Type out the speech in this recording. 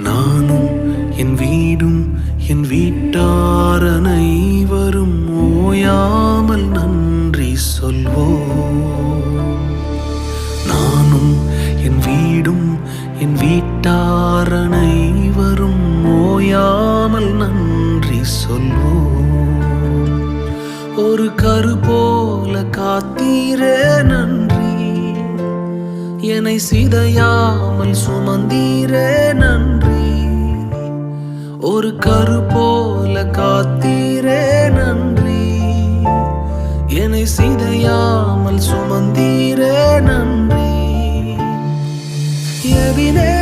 நானும் என் வீடும் என் வீட்டார் அனைவரும் ஓயாமல் நன்றி சொல்வோம். நானும் என் வீடும் என் வீட்டார் அனைவரும் ஓயாமல் நன்றி சொல்வோம். ஒரு கரு போல காத்தீரே நன்றி, என்னை சிதையாமல் சுமந்தீரே நன்றி. ஒரு கரு போல காத்தீரே நன்றி, என்னை சிதையாமல் சுமந்தீரே நன்றி. எபினே